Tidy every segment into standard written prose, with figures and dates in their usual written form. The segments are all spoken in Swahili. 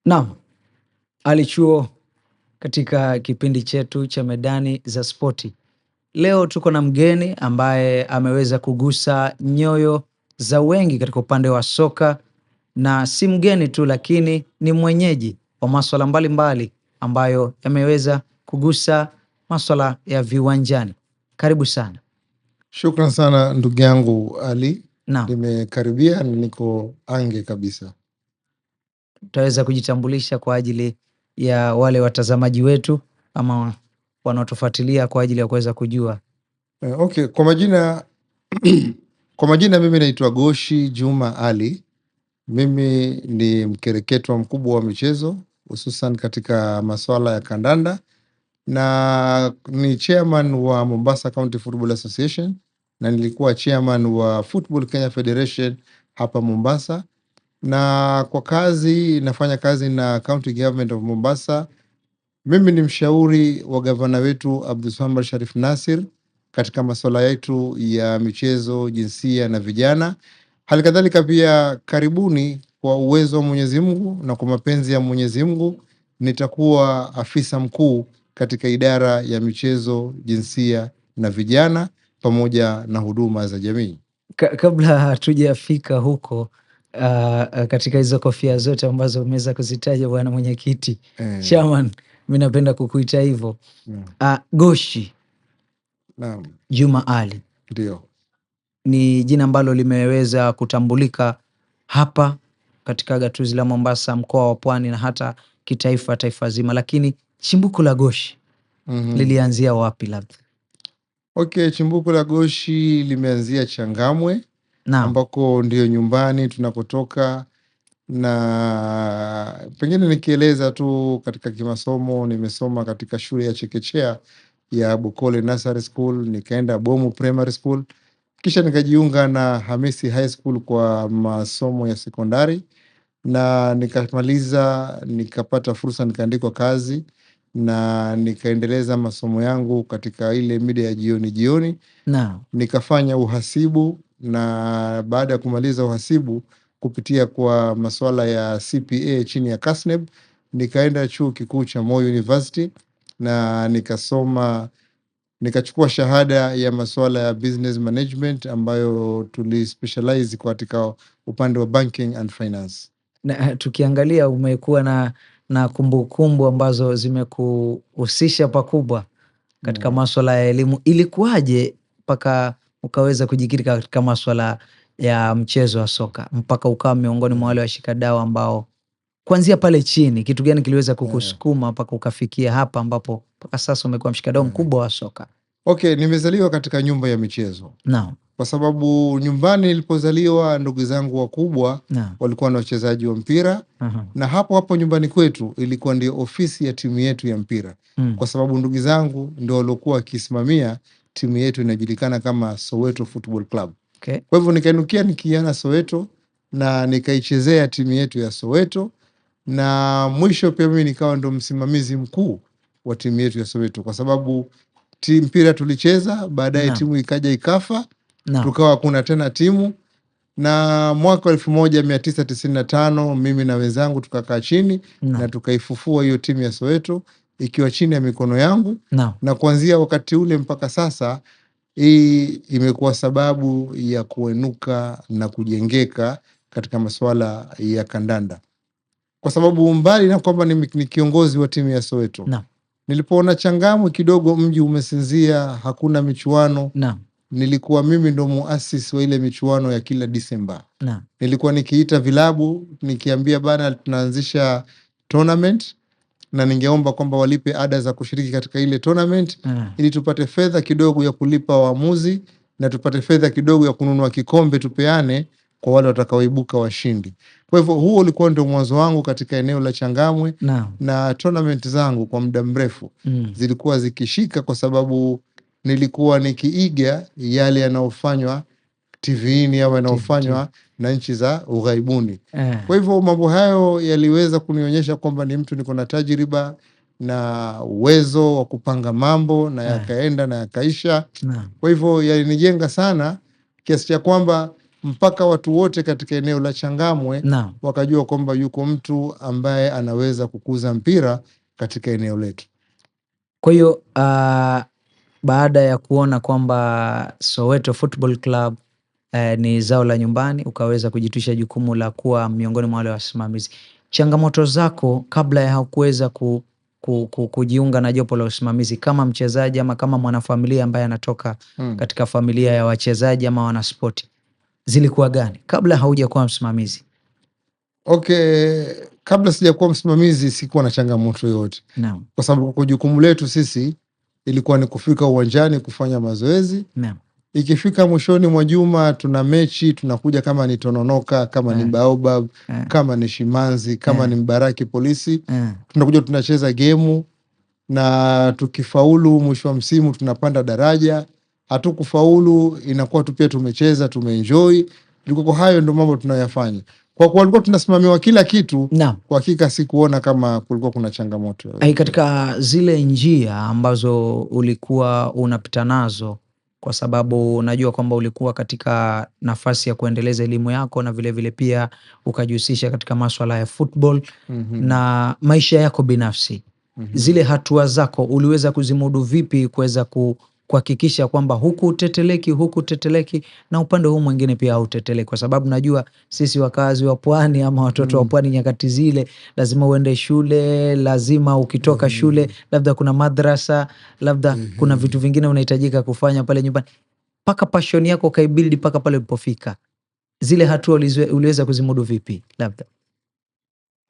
Naam, alichuo katika kipindi chetu cha Medani za Spoti. Leo tuko na mgeni ambaye ameweza kugusa nyoyo za wengi katika upande wa soka, na si mgeni tu, lakini ni mwenyeji wa masuala mbalimbali ambayo yameweza kugusa masuala ya viwanjani. Karibu sana. Shukran sana ndugu yangu Ali. Naam, Nimekaribia, niko ange kabisa. utaweza kujitambulisha kwa ajili ya wale watazamaji wetu ama wanaotufuatilia kwa ajili ya kuweza kujua? Okay, kwa majina mimi naitwa Goshi Juma Ali. Mimi ni mkereketwa mkubwa wa michezo, hususan katika masuala ya kandanda, na ni chairman wa Mombasa County Football Association, na nilikuwa chairman wa Football Kenya Federation hapa Mombasa, na kwa kazi nafanya kazi na County Government of Mombasa. Mimi ni mshauri wa gavana wetu Abdulswamad Sharif Nassir katika masuala yetu ya michezo, jinsia na vijana. Halikadhalika pia, karibuni, kwa uwezo wa Mwenyezi Mungu na kwa mapenzi ya Mwenyezi Mungu, nitakuwa afisa mkuu katika idara ya michezo, jinsia na vijana pamoja na huduma za jamii. Kabla hatujafika huko, katika hizo kofia zote ambazo umeweza kuzitaja bwana mwenyekiti, chairman, mimi napenda kukuita hivyo. Goshi Naam, Juma Ali ndio ni jina ambalo limeweza kutambulika hapa katika gatuzi la Mombasa, mkoa wa Pwani na hata kitaifa, taifa zima, lakini chimbuko la Goshi lilianzia wapi labda? Okay, chimbuko la Goshi limeanzia Changamwe, Naam, ambako ndio nyumbani tunakotoka, na pengine nikieleza tu katika kimasomo, nimesoma katika shule ya chekechea ya Bukole Nursery School, nikaenda Bomu Primary School, kisha nikajiunga na Hamisi High School kwa masomo ya sekondari, na nikamaliza, nikapata fursa, nikaandikwa kazi na nikaendeleza masomo yangu katika ile mida ya jioni. naam, Nikafanya uhasibu, na baada ya kumaliza uhasibu kupitia kwa masuala ya CPA chini ya KASNEB, nikaenda chuo kikuu cha Moi University na nikachukua shahada ya masuala ya business management, ambayo tulispecialize katika upande wa banking and finance. na tukiangalia umekuwa na kumbukumbu ambazo zimekuhusisha pakubwa katika masuala ya elimu. Ilikuwaje mpaka ukaweza kujikita katika masuala ya mchezo wa soka mpaka ukawa miongoni mwa wale washikadau ambao kuanzia pale chini, kitu gani kiliweza kukusukuma mpaka ukafikia hapa ambapo mpaka sasa umekuwa mshikadau mkubwa wa soka? Okay, nimezaliwa katika nyumba ya michezo. Naam, Kwa sababu nyumbani nilipozaliwa, ndugu zangu wakubwa naam, walikuwa na wachezaji wa mpira, na hapo nyumbani kwetu ilikuwa ndio ofisi ya timu yetu ya mpira, kwa sababu ndugu zangu ndio waliokuwa wakisimamia timu yetu, inajulikana kama Soweto Football Club. Okay. Kwa hivyo nikainukia nikiana Soweto na nikaichezea timu yetu ya Soweto, na mwisho pia mimi nikawa ndo msimamizi mkuu wa timu yetu ya Soweto, kwa sababu mpira tulicheza, baadaye timu ikaja ikafa, tukawa hakuna tena timu, na mwaka 1995 mimi na wenzangu tukakaa chini na tukaifufua hiyo timu ya Soweto ikiwa chini ya mikono yangu, na kuanzia wakati ule mpaka sasa hii imekuwa sababu ya kuenuka na kujengeka katika masuala ya kandanda, kwa sababu mbali na kwamba ni kiongozi wa timu ya Soweto, nilipoona Changamwe kidogo mji umesinzia, hakuna michuano, nilikuwa mimi ndo muasisi wa ile michuano ya kila Disemba. Nilikuwa nikiita vilabu nikiambia bana, tunaanzisha tournament na ningeomba kwamba walipe ada za kushiriki katika ile tournament ili tupate fedha kidogo ya kulipa waamuzi na tupate fedha kidogo ya kununua kikombe tupeane kwa wale watakaoibuka washindi. Kwa hivyo huo ulikuwa ndio mwanzo wangu katika eneo la Changamwe, na tournament zangu kwa muda mrefu zilikuwa zikishika kwa sababu nilikuwa nikiiga yale yanayofanywa TVini au yanayofanywa na nchi za ughaibuni. Kwa hivyo mambo hayo yaliweza kunionyesha kwamba ni mtu niko na tajriba na uwezo wa kupanga mambo, na yakaenda na yakaisha. Kwa hivyo yalinijenga sana kiasi cha kwamba mpaka watu wote katika eneo la Changamwe Naam. wakajua kwamba yuko mtu ambaye anaweza kukuza mpira katika eneo letu. Kwa hiyo baada ya kuona kwamba Soweto Football Club ni zao la nyumbani, ukaweza kujitwisha jukumu la kuwa miongoni mwa wale wasimamizi. Changamoto zako kabla ya kuweza kujiunga na jopo la usimamizi kama mchezaji ama kama mwanafamilia ambaye anatoka katika familia ya wachezaji ama wanaspoti, zilikuwa gani kabla haujakuwa msimamizi? Okay, kabla sijakuwa msimamizi sikuwa na changamoto yoyote. Naam. Kwa sababu kwa jukumu letu sisi ilikuwa ni kufika uwanjani kufanya mazoezi. Naam. Ikifika mwishoni mwa juma tuna mechi, tunakuja kama ni Tononoka, kama ni Baobab, kama ni Shimanzi, kama ni Mbaraki Polisi, tunakuja tunacheza gemu, na tukifaulu mwisho wa msimu tunapanda daraja. Hatukufaulu inakuwa tu pia tumecheza, tumeenjoy. Ilikuwa hayo ndio mambo tunayoyafanya. Kwa kuwa walikuwa tunasimamiwa kila kitu. Naam. Kwa hakika sikuona kama kulikuwa kuna changamoto. Katika zile njia ambazo ulikuwa unapita nazo, kwa sababu najua kwamba ulikuwa katika nafasi ya kuendeleza elimu yako na vile vile pia ukajihusisha katika masuala ya football na maisha yako binafsi. Zile hatua zako uliweza kuzimudu vipi kuweza kuhakikisha kwamba huku teteleki na upande huu mwingine pia hauteteleki? Kwa sababu najua sisi wakazi wa pwani ama watoto wa pwani nyakati zile lazima uende shule, lazima ukitoka shule labda kuna madrasa, labda kuna vitu vingine unahitajika kufanya pale nyumbani, mpaka passion yako kaibuild mpaka pale ulipofika. Zile hatua uliweza kuzimudu vipi labda?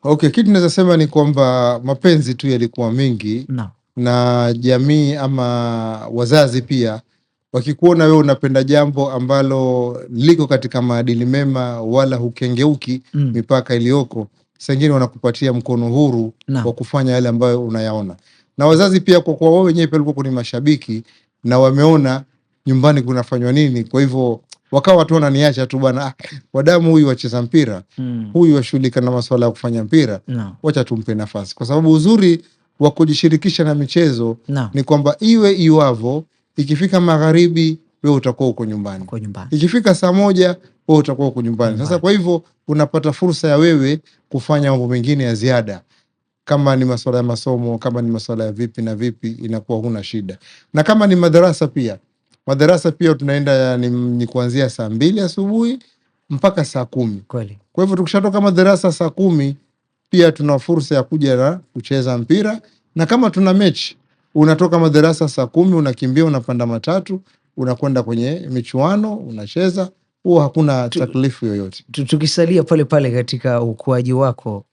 Okay, kitu naweza sema ni kwamba mapenzi tu yalikuwa mingi na jamii ama wazazi pia wakikuona wewe unapenda jambo ambalo liko katika maadili mema wala hukengeuki mipaka iliyoko, sengine wanakupatia mkono huru wa kufanya yale ambayo unayaona. Na wazazi pia kwa kuwa wao wenyewe pia walikuwa ni mashabiki na wameona nyumbani kunafanywa nini, kwa hivyo wakawa watu wananiacha tu bwana, wadamu huyu wacheza mpira, huyu washughulika na masuala ya kufanya mpira, wacha tumpe nafasi. Kwa sababu uzuri wa kujishirikisha na michezo ni kwamba iwe iwavo, ikifika magharibi wewe utakuwa uko nyumbani. Ikifika saa moja wewe utakuwa uko nyumbani. Sasa kwa hivyo unapata fursa ya wewe kufanya mambo mengine ya ziada. Kama ni masuala ya masomo, kama ni masuala ya vipi na vipi, inakuwa huna shida. Na kama ni madarasa pia tunaenda ni kuanzia saa 2 asubuhi mpaka saa 10. Kwa hivyo tukishatoka madarasa saa 10 pia tuna fursa ya kuja na kucheza mpira, na kama tuna mechi unatoka madarasa saa 10 unakimbia, unapanda matatu, unakwenda kwenye michuano, unacheza, huo hakuna taklifu yoyote. Tukisalia pale pale katika ukuaji wako,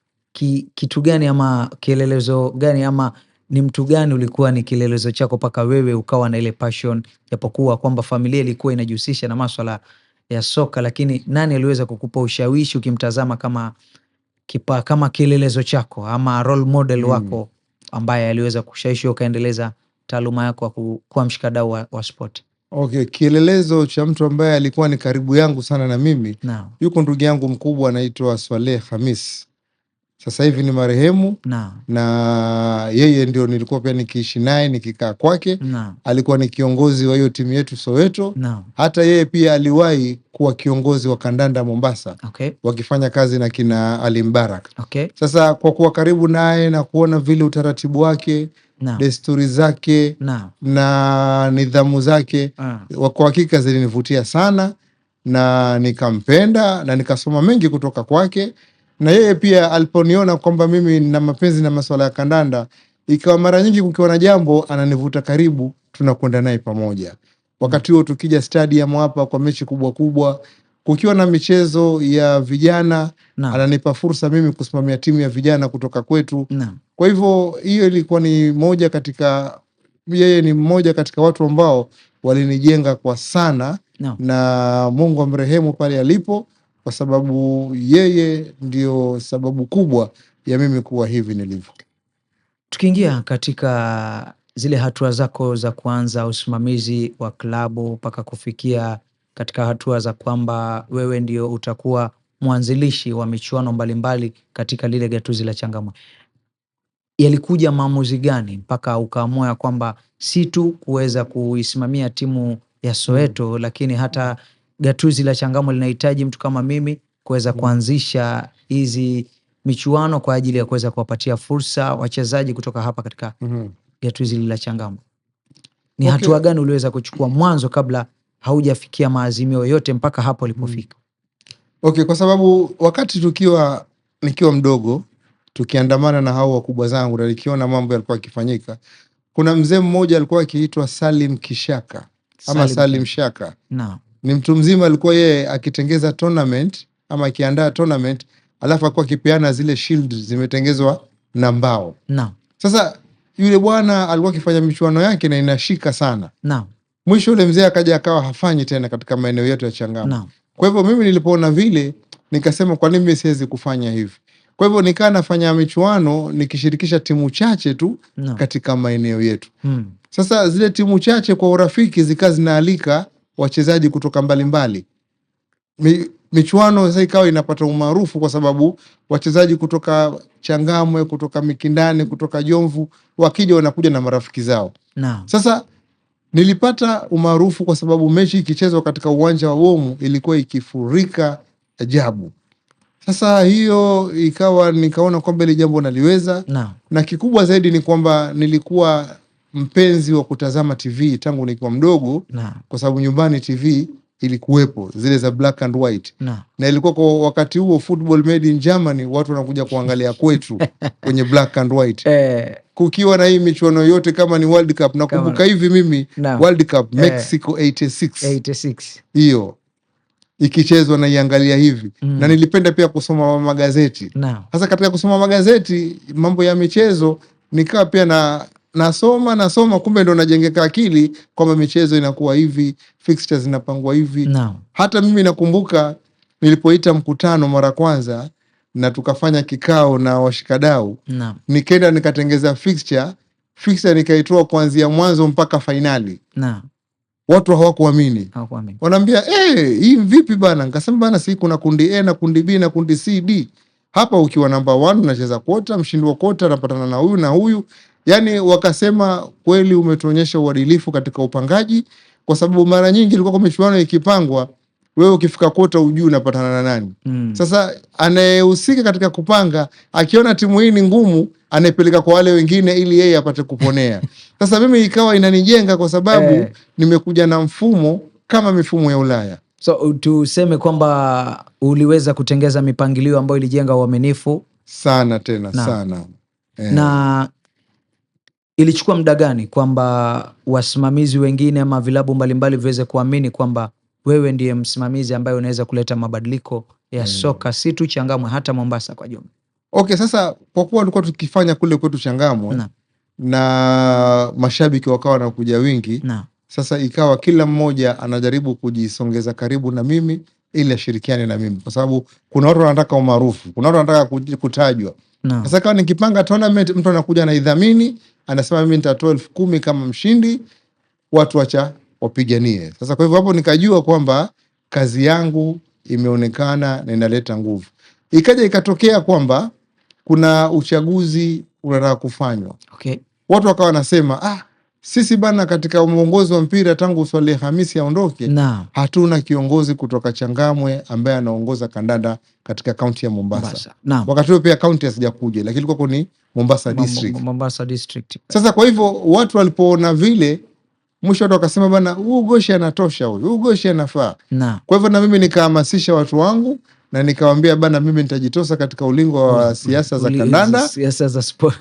kitu gani ama kielelezo gani ama ni mtu gani ulikuwa ni kielelezo chako mpaka wewe ukawa na ile passion, japokuwa kwamba familia ilikuwa inajihusisha na masuala ya soka, lakini nani aliweza kukupa ushawishi ukimtazama kama kielelezo chako ama role model wako ambaye aliweza kushawishi ukaendeleza taaluma yako kuwa mshikadau wa sport? Okay, kielelezo cha mtu ambaye alikuwa ni karibu yangu sana na mimi, yuko ndugu yangu mkubwa anaitwa Swaleh Khamis. Sasa hivi ni marehemu na yeye ndio nilikuwa pia nikiishi naye, nikikaa kwake. Alikuwa ni kiongozi wa hiyo timu yetu Soweto. Hata yeye pia aliwahi kuwa kiongozi wa kandanda Mombasa, wakifanya kazi na kina Ali Mbarak. Sasa kwa kuwa karibu naye na kuona vile utaratibu wake, desturi zake na nidhamu zake, kwa hakika zilinivutia sana na nikampenda na nikasoma mengi kutoka kwake. Na yeye pia aliponiona kwamba mimi nina mapenzi na masuala ya kandanda, ikawa mara nyingi kukiwa na jambo ananivuta karibu, tunakwenda naye pamoja. Wakati huo tukija stadium hapa kwa mechi kubwa kubwa, kukiwa na michezo ya vijana, ananipa fursa mimi kusimamia timu ya vijana kutoka kwetu. Kwa hivyo hiyo ilikuwa ni yeye ni mmoja katika watu ambao walinijenga kwa sana, na Mungu amrehemu pale alipo, kwa sababu yeye ndio sababu kubwa ya mimi kuwa hivi nilivyo. Tukiingia katika zile hatua zako za kuanza usimamizi wa klabu mpaka kufikia katika hatua za kwamba wewe ndio utakuwa mwanzilishi wa michuano mbalimbali katika lile gatuzi la Changamwe, yalikuja maamuzi gani mpaka ukaamua ya kwamba si tu kuweza kuisimamia timu ya Soweto lakini hata gatuzi la Changamwe linahitaji mtu kama mimi kuweza kuanzisha hizi michuano kwa ajili ya kuweza kuwapatia fursa wachezaji kutoka hapa katika gatuzi la Changamwe. Ni hatua gani uliweza kuchukua mwanzo kabla haujafikia maazimio yote mpaka hapo ulipofika? Okay, kwa sababu wakati nikiwa mdogo tukiandamana na hao wakubwa zangu na nikiona mambo yalikuwa yakifanyika, kuna mzee mmoja alikuwa akiitwa Salim Kishaka ama Salim Shaka. Ni mtu mzima, alikuwa yeye akitengeza tournament ama akiandaa tournament, alafu alikuwa akipeana zile shield zimetengezwa na mbao. Sasa yule bwana alikuwa akifanya michuano yake na inashika sana. Mwisho yule mzee akaja akawa hafanyi tena katika maeneo yetu ya Changamwe. Kwa hivyo mimi nilipoona vile nikasema kwa nini mimi siwezi kufanya hivi? Kwa hivyo nikaa nafanya michuano nikishirikisha timu chache tu katika maeneo yetu. Sasa zile timu chache kwa urafiki zikawa zinaalika wachezaji kutoka mbalimbali. Michuano sasa ikawa inapata umaarufu kwa sababu wachezaji kutoka Changamwe, kutoka Mikindani, kutoka Jomvu wakija wanakuja na marafiki zao. Sasa nilipata umaarufu kwa sababu mechi ikichezwa katika uwanja wa Womu ilikuwa ikifurika ajabu. Sasa hiyo nikaona kwamba ile jambo naliweza. Na kikubwa zaidi ni kwamba nilikuwa mpenzi wa kutazama TV tangu nikiwa mdogo, kwa sababu nyumbani TV ilikuwepo zile za black and white na ilikuwa kwa wakati huo football made in Germany, watu wanakuja kuangalia kwetu kwenye black and white. Kukiwa na hii michuano yote kama ni World Cup, nakumbuka hivi mimi World Cup Mexico 86 hiyo ikichezwa na iangalia hivi. Na nilipenda pia kusoma magazeti. Sasa katika kusoma magazeti mambo ya michezo nikawa pia nasoma, kumbe ndo najengeka akili kwamba michezo inakuwa hivi, fixtures zinapangwa hivi. Hata mimi nakumbuka nilipoita mkutano mara kwanza na tukafanya kikao na washikadau, nikaenda nikatengeza fixture nikaitoa kuanzia mwanzo mpaka fainali. Watu hawakuamini. Wanaambia hii vipi bana? Nikasema bana, si kuna kundi A na kundi B na kundi C D. Hapa ukiwa namba 1 unacheza kwota, mshindi wa kwota anapatana na huyu na huyu. Yani wakasema kweli umetuonyesha uadilifu katika upangaji, kwa sababu mara nyingi ilikuwa kwa michuano ikipangwa wewe ukifika kwota ujui unapatana na nani. Sasa anayehusika katika kupanga akiona timu hii ni ngumu anaipeleka kwa wale wengine ili yeye apate kuponea. Sasa mimi ikawa inanijenga kwa sababu nimekuja na mfumo kama mifumo ya Ulaya. So tuseme kwamba uliweza kutengeza mipangilio ambayo ilijenga uaminifu sana. Na ilichukua muda gani kwamba wasimamizi wengine ama vilabu mbalimbali viweze kuamini kwamba wewe ndiye msimamizi ambaye unaweza kuleta mabadiliko ya soka si tu Changamwe hata Mombasa kwa jumla? Okay, sasa kwa kuwa tulikuwa tukifanya kule kwetu Changamwe na mashabiki wakawa wanakuja wingi, sasa ikawa kila mmoja anajaribu kujisongeza karibu na mimi ili ashirikiane na mimi, kwa sababu kuna watu wanataka umaarufu, kuna watu wanataka kutajwa. Sasa kama nikipanga tournament, mtu anakuja na idhamini, anasema mimi nitatoa 10,000 kama mshindi, watu wacha wapiganie. Sasa kwa hivyo hapo nikajua kwamba kazi yangu imeonekana na inaleta nguvu. Ikaja ikatokea kwamba kuna uchaguzi unataka kufanywa. Watu wakawa wanasema sisi bana, katika uongozi wa mpira tangu Swaleh Hamisi aondoke hatuna kiongozi kutoka Changamwe ambaye anaongoza kandanda katika kaunti ya Mombasa. Wakati huo pia kaunti hasijakuja, lakini ilikuwa ni Mombasa district. Sasa kwa hivyo watu walipoona vile, mwisho watu wakasema bana, huyu Goshi anatosha, huyu Goshi anafaa. Kwa hivyo na mimi nikahamasisha watu wangu na nikawaambia bana, mimi nitajitosa katika ulingo wa siasa za kandanda, siasa za sport.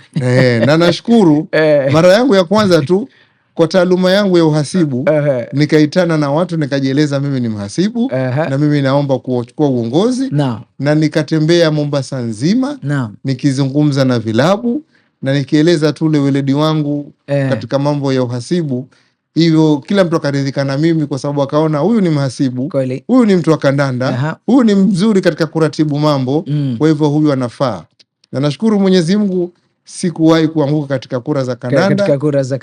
Na nashukuru mara yangu ya kwanza tu kwa taaluma yangu ya uhasibu nikaitana na watu nikajieleza mimi ni mhasibu na mimi naomba kuchukua uongozi na nikatembea Mombasa nzima nikizungumza na vilabu na nikieleza tu ule weledi wangu katika mambo ya uhasibu. Hivyo kila mtu akaridhika na mimi, kwa sababu akaona huyu ni mhasibu, huyu ni mtu wa kandanda, huyu ni mzuri katika kuratibu mambo, kwa hivyo huyu anafaa. Na nashukuru Mwenyezi Mungu sikuwahi kuanguka katika kura za kandanda,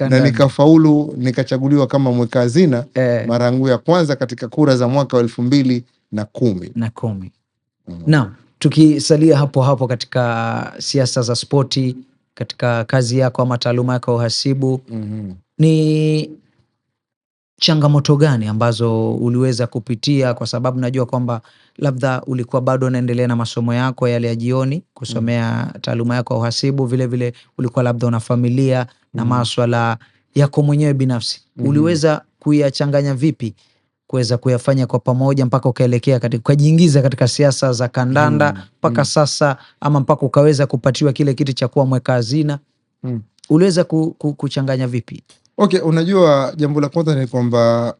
na nikafaulu, nikachaguliwa kama mweka hazina mara yangu ya kwanza katika kura za mwaka wa 2010. Naam, tukisalia hapo hapo katika siasa za spoti, katika kazi yako ama taaluma yako ya uhasibu, ni changamoto gani ambazo uliweza kupitia, kwa sababu najua kwamba labda ulikuwa bado unaendelea na masomo yako yale ya jioni kusomea taaluma yako ya uhasibu, vile vile ulikuwa labda una familia na maswala yako mwenyewe binafsi. Uliweza kuyachanganya vipi kuweza kuyafanya kwa pamoja mpaka ukaelekea ukajiingiza katika siasa za kandanda mpaka sasa, ama mpaka ukaweza kupatiwa kile kiti cha kuwa mweka hazina? Uliweza kuchanganya vipi? Okay, unajua jambo la kwanza ni kwamba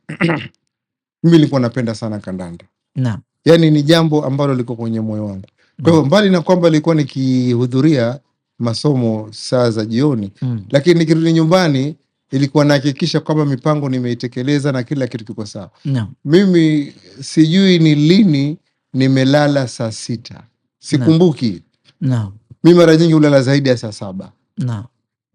mimi nilikuwa napenda sana kandanda. Naam. Yani ni jambo ambalo liko kwenye moyo wangu. Kwa hiyo mbali na kwamba nilikuwa nikihudhuria masomo saa za jioni, lakini nikirudi nyumbani ilikuwa nahakikisha kwamba mipango nimeitekeleza na kila kitu kiko sawa. Naam. Mimi sijui ni lini nimelala saa 6. Sikumbuki. Naam. Mimi mara nyingi hulala zaidi ya saa 7. Naam.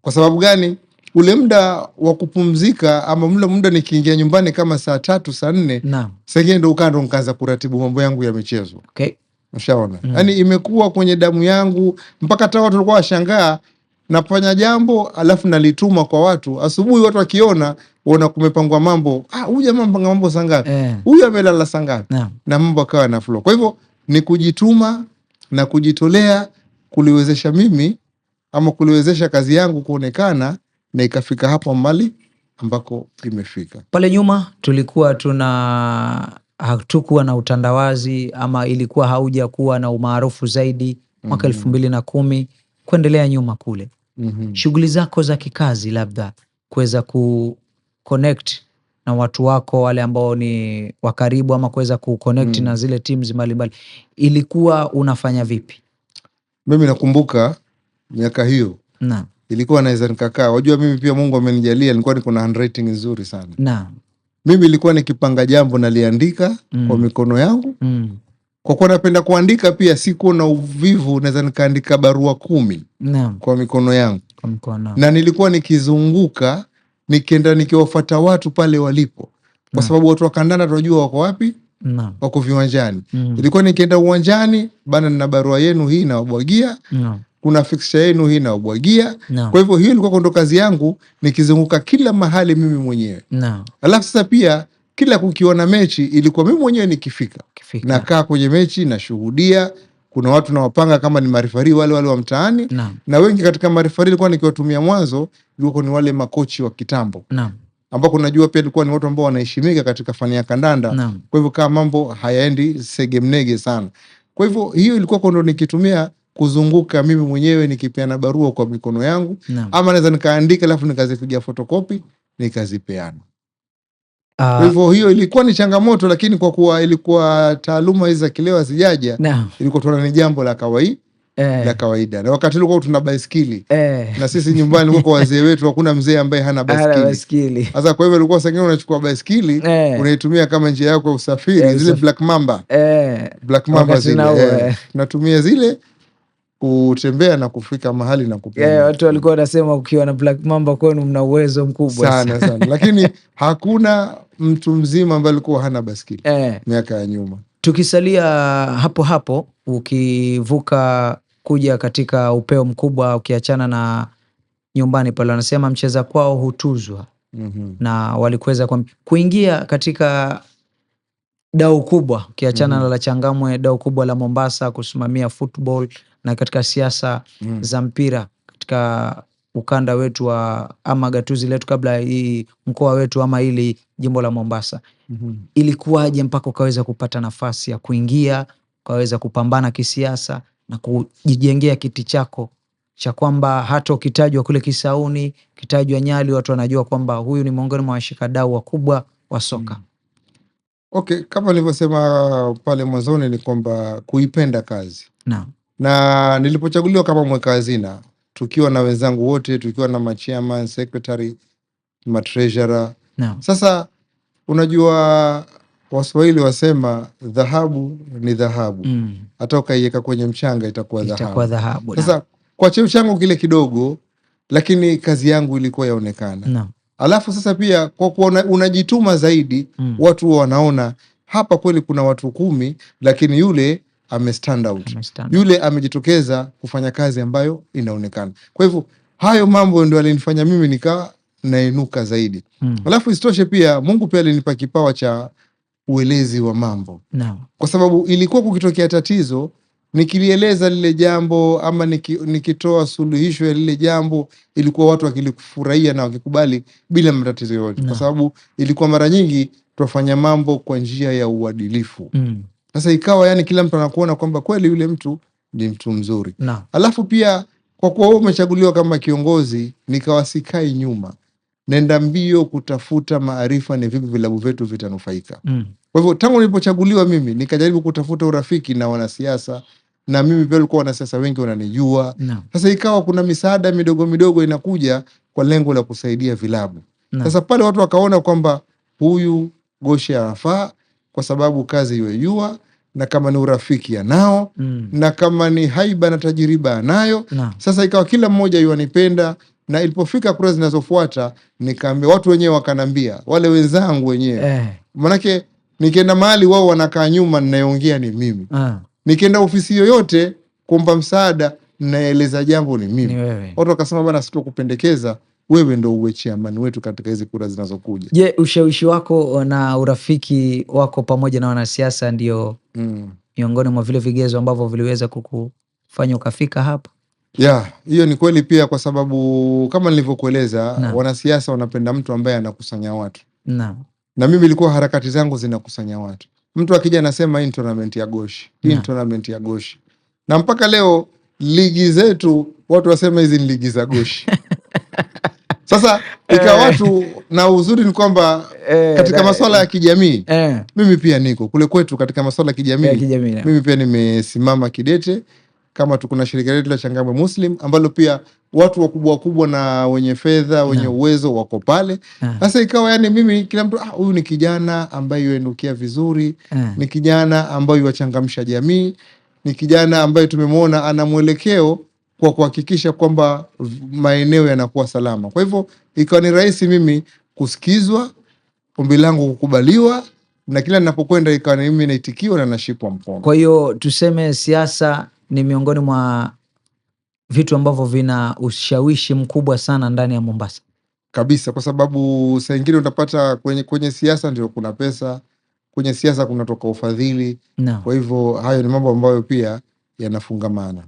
Kwa sababu gani? Ule muda wa kupumzika ama muda nikiingia nyumbani kama saa 3 saa 4, sasa ndo ukando nikaanza kuratibu mambo yangu ya michezo. Okay. Ushaona? Yani imekuwa kwenye damu yangu mpaka hata watu walikuwa washangaa nafanya jambo alafu nalituma kwa watu. Asubuhi watu wakiona waona kumepangwa mambo, huyu jamaa mpanga mambo saa ngapi? Huyu amelala saa ngapi? Na mambo akawa na flow. Kwa hivyo ni kujituma na kujitolea kuliwezesha mimi ama kuliwezesha kazi yangu kuonekana na ikafika hapo mbali ambako imefika. Pale nyuma tulikuwa hatukuwa na utandawazi, ama ilikuwa hauja kuwa na umaarufu zaidi mwaka 2010 kuendelea nyuma kule. Shughuli zako za kikazi, labda kuweza kuconnect na watu wako wale ambao ni wa karibu, ama kuweza kuconnect na zile teams mbalimbali, ilikuwa unafanya vipi? Mimi nakumbuka miaka hiyo. Naam. Ilikuwa naweza nikakaa. Wajua mimi pia Mungu amenijalia nilikuwa niko na handwriting nzuri sana. Naam. Mimi nilikuwa nikipanga jambo naliandika kwa mikono yangu. Kwa kuwa napenda kuandika pia, siko na uvivu, naweza nikaandika barua 10 kwa mikono yangu. Kwa mikono. Na nilikuwa nikizunguka nikienda nikiwafuata watu pale walipo. Kwa sababu watu wa kandanda tunajua wako wapi? Wako viwanjani. Ilikuwa nikienda uwanjani, bana nina barua yenu hii na wabwagia. Kuna fixture yenu hii na wabwagia. Kwa hivyo hiyo ilikuwa ndo kazi yangu, nikizunguka kila mahali mimi mwenyewe. Alafu sasa pia kila kukiona mechi ilikuwa mimi mwenyewe nikifika. Nakaa kwenye mechi na shuhudia. Kuna watu nawapanga kama ni marifari wale wa mtaani. Na wengi katika marifari ilikuwa nikiwatumia mwanzo ilikuwa ni wale makochi wa kitambo. Ambako najua pia ilikuwa ni watu ambao wanaheshimika katika fani ya kandanda. Kwa hivyo kama mambo hayaendi segemnege sana. Kwa hivyo hiyo ilikuwa ndo nikitumia kuzunguka mimi mwenyewe nikipeana barua kwa mikono yangu. Ama naweza nikaandika alafu nikazipigia fotokopi nikazipeana. Kwa hivyo hiyo ilikuwa ni changamoto, lakini kwa kuwa ilikuwa taaluma hizi za kileo sijaja, ilikuwa tunaona ni jambo la kawaida. Na wakati ulikuwa tuna baiskeli. Na sisi nyumbani kwa wazee wetu hakuna mzee ambaye hana baiskeli. Sasa kwa hivyo ilikuwa sasa unachukua baiskeli unaitumia kama njia yako ya usafiri, zile Black Mamba. Black Mamba zile. Natumia zile kutembea na kufika mahali na kupenda. Watu walikuwa wanasema ukiwa na Black Mamba kwenu mna uwezo mkubwa sana. Lakini hakuna mtu mzima ambaye alikuwa hana baiskeli miaka ya nyuma. Tukisalia hapo hapo, ukivuka kuja katika upeo mkubwa, ukiachana na nyumbani pale, wanasema mcheza kwao hutuzwa. Na walikuweza kuingia katika dau kubwa, ukiachana na la Changamwe, dau kubwa la Mombasa, kusimamia football na katika siasa za mpira katika ukanda wetu ama gatuzi letu, kabla hii mkoa wetu ama hili jimbo la Mombasa. Ilikuwaje mpaka ukaweza kupata nafasi ya kuingia, ukaweza kupambana kisiasa na kujijengea kiti chako cha kwamba hata ukitajwa kule Kisauni, ukitajwa Nyali, watu wanajua kwamba huyu ni miongoni mwa washikadau wakubwa wa soka? Okay, kama nilivyosema pale mwanzoni ni kwamba kuipenda kazi. Na nilipochaguliwa kama mweka hazina, tukiwa na wenzangu wote, tukiwa na machairman, secretary, matreasurer. Sasa unajua Waswahili wasema dhahabu ni dhahabu. Hata ukaiweka kwenye mchanga itakuwa dhahabu. Sasa kwa cheo changu kile kidogo, lakini kazi yangu ilikuwa yaonekana. Alafu sasa pia kwa kuwa unajituma zaidi, watu wanaona hapa kweli kuna watu 10, lakini yule stand out. Yule amejitokeza kufanya kazi ambayo inaonekana. Kwa hivyo hayo mambo ndio yalinifanya mimi nainuka zaidi. Alafu isitoshe pia Mungu pia alinipa kipawa cha uelezi wa mambo. Kwa sababu ilikuwa kukitokea tatizo, nikilieleza lile jambo ama nikitoa suluhisho ya lile jambo, ilikuwa watu wakilifurahia na wakikubali bila matatizo yoyote. Kwa sababu ilikuwa mara nyingi tuwafanya mambo kwa njia ya uadilifu. Sasa ikawa yani kila mtu anakuona kwamba kweli yule mtu ni mtu mzuri. Alafu pia kwa kuwa wewe umechaguliwa kama kiongozi, nikawa sikai nyuma, nenda mbio kutafuta maarifa ni vipi vilabu vyetu vitanufaika. Kwa hivyo tangu nilipochaguliwa mimi nikajaribu kutafuta urafiki na wanasiasa, na mimi pia walikuwa wanasiasa wengi wananijua. Sasa ikawa kuna misaada midogo midogo inakuja kwa lengo la kusaidia vilabu. Sasa pale watu wakaona kwamba huyu Goshe anafaa kwa sababu kazi yoyua, na kama ni urafiki anao, na kama ni haiba na tajiriba anayo. Sasa ikawa kila mmoja yuanipenda, na ilipofika kura zinazofuata nikaambia watu wenyewe, wakanambia wale wenzangu wenyewe, manake nikienda mahali wao wanakaa nyuma, ninayeongea ni mimi. Nikienda ofisi yoyote kuomba msaada, ninaeleza jambo ni mimi. Watu wakasema bana, sitokupendekeza wewe ndo uwe chairman wetu katika hizi kura zinazokuja. Je, ushawishi wako na urafiki wako pamoja na wanasiasa ndio miongoni mwa vile vigezo ambavyo viliweza kukufanya ukafika hapa? Hiyo ni kweli pia, kwa sababu kama nilivyokueleza, wanasiasa wanapenda mtu ambaye anakusanya watu. Na mimi ilikuwa harakati zangu zinakusanya watu. Mtu akija anasema hii tournament ya Goshe, hii tournament ya Goshe. Na mpaka leo ligi zetu watu wasema hizi ni ligi za Goshe. Sasa ikawa watu, na uzuri ni kwamba katika masuala ya kijamii mimi pia niko kule kwetu katika masuala ya kijamii. Mimi pia nimesimama kidete, kama tukuna shirika letu la Changamwe Muslim ambalo pia watu wakubwa wakubwa na wenye fedha wenye uwezo wako pale. Sasa ikawa yani mimi kila mtu huyu ni kijana ambaye yuenukia vizuri, ni kijana ambaye yuwachangamsha jamii, ni kijana ambaye tumemwona ana mwelekeo kwa kuhakikisha kwamba maeneo yanakuwa salama. Kwa hivyo ikawa ni rahisi mimi kusikizwa, ombi langu kukubaliwa, na kila ninapokwenda ikawa ni mimi naitikiwa na nashikwa mkono. Kwa hiyo tuseme siasa ni miongoni mwa vitu ambavyo vina ushawishi mkubwa sana ndani ya Mombasa. Kabisa, kwa sababu saa ingine utapata kwenye siasa ndio kuna pesa, kwenye siasa kunatoka ufadhili. Kwa hivyo hayo ni mambo ambayo pia yanafungamana.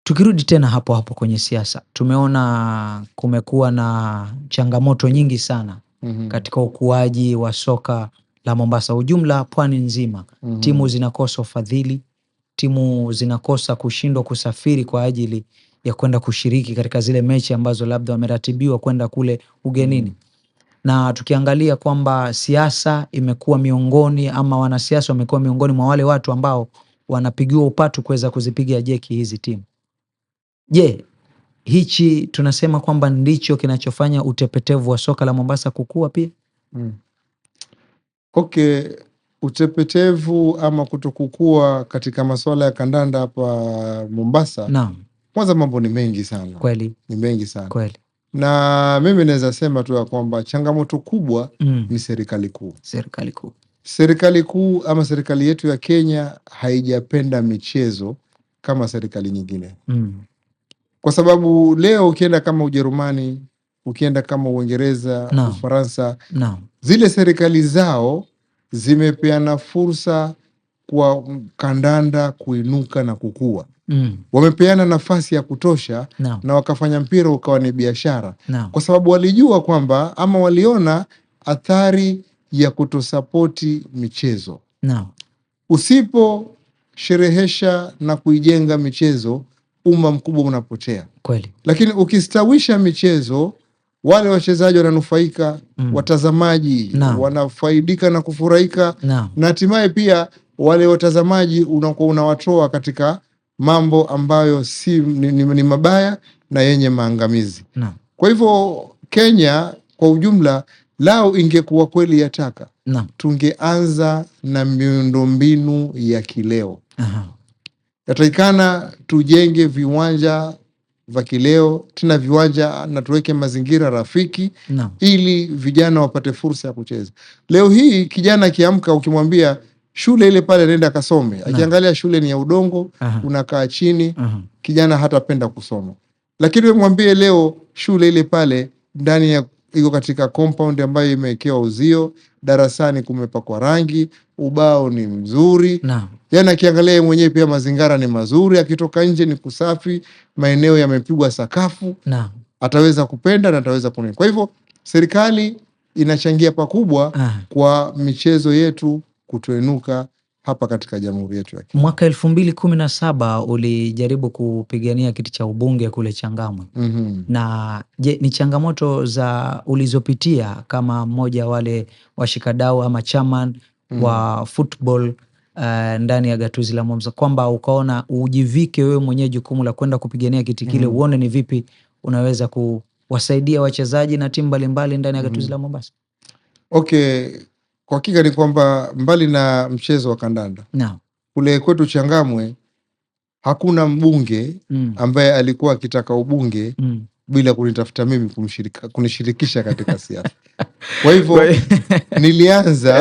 Tukirudi tena hapo hapo kwenye siasa, tumeona kumekuwa na changamoto nyingi sana katika ukuaji wa soka la Mombasa, ujumla pwani nzima. Timu zinakosa ufadhili, timu zinakosa kushindwa kusafiri kwa ajili ya kwenda kushiriki katika zile mechi ambazo labda wameratibiwa kwenda kule ugenini. Na tukiangalia kwamba siasa imekuwa miongoni, ama wanasiasa wamekuwa miongoni mwa wale watu ambao wanapigiwa upatu kuweza kuzipiga jeki hizi timu. Je, hichi tunasema kwamba ndicho kinachofanya utepetevu wa soka la Mombasa kukua pia? Okay, utepetevu ama kutokukua katika masuala ya kandanda hapa Mombasa. Kwanza mambo ni mengi sana. Kweli. Ni mengi sana. Kweli. Na mimi naweza sema tu ya kwamba changamoto kubwa ni serikali kuu. Serikali kuu ama serikali yetu ya Kenya haijapenda michezo kama serikali nyingine. Kwa sababu leo ukienda kama Ujerumani, ukienda kama Uingereza, Ufaransa, zile serikali zao zimepeana fursa kwa kandanda kuinuka na kukua. Wamepeana nafasi ya kutosha na wakafanya mpira ukawa ni biashara. Kwa sababu walijua kwamba ama waliona athari ya kutosapoti michezo. Usipo sherehesha na kuijenga michezo, umma mkubwa unapotea. Kweli. Lakini ukistawisha michezo, wale wachezaji wananufaika, watazamaji wanafaidika na kufurahika, na hatimaye pia wale watazamaji unakuwa unawatoa katika mambo ambayo ni mabaya na yenye maangamizi. Kwa hivyo Kenya kwa ujumla, lao ingekuwa kweli yataka, tungeanza na miundombinu ya kileo. Yatakikana tujenge viwanja vya kileo, tena viwanja na tuweke mazingira rafiki ili vijana wapate fursa ya kucheza. Leo hii kijana akiamka ukimwambia shule ile pale nenda kasome, akiangalia shule ni ya udongo, unakaa chini, kijana hatapenda kusoma. Lakini wewe mwambie leo shule ile pale iko katika compound ambayo imewekewa uzio, darasani kumepakwa rangi, ubao ni mzuri. Naam. Yani akiangalia mwenyewe pia mazingara ni mazuri, akitoka nje ni kusafi, maeneo yamepigwa sakafu. Naam. Ataweza kupenda na ataweza kunini. Kwa hivyo serikali inachangia pakubwa kwa michezo yetu kutuenuka hapa katika jamhuri yetu ya Kenya. Mwaka 2017 ulijaribu kupigania kiti cha ubunge kule Changamwe. Na je, ni changamoto za ulizopitia kama mmoja wale washikadau ama chairman wa football ndani ya gatuzi la Mombasa, kwamba ukaona ujivike wewe mwenyewe jukumu la kwenda kupigania kiti kile, uone ni vipi unaweza kuwasaidia wachezaji na timu mbalimbali ndani ya gatuzi la Mombasa? Okay, kwa hakika ni kwamba mbali na mchezo wa kandanda, kule kwetu Changamwe hakuna mbunge ambaye alikuwa akitaka ubunge bila kunitafuta mimi kunishirikisha katika siasa. Kwa hivyo nilianza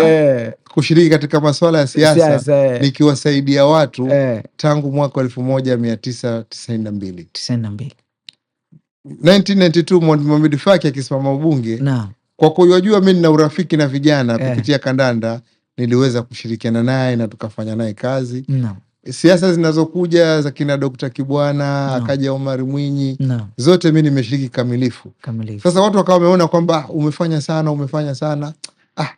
kushiriki katika masuala ya siasa nikiwasaidia watu tangu mwaka 1992. 1992 Mohamed Faki akisimama ubunge. Kwa kujua mimi nina urafiki na vijana kupitia kandanda, niliweza kushirikiana naye na tukafanya naye kazi. Siasa zinazokuja za kina Dr. Kibwana, akaja Omar Mwinyi, zote mimi nimeshiriki kamilifu. Sasa watu wakawa wameona kwamba umefanya sana,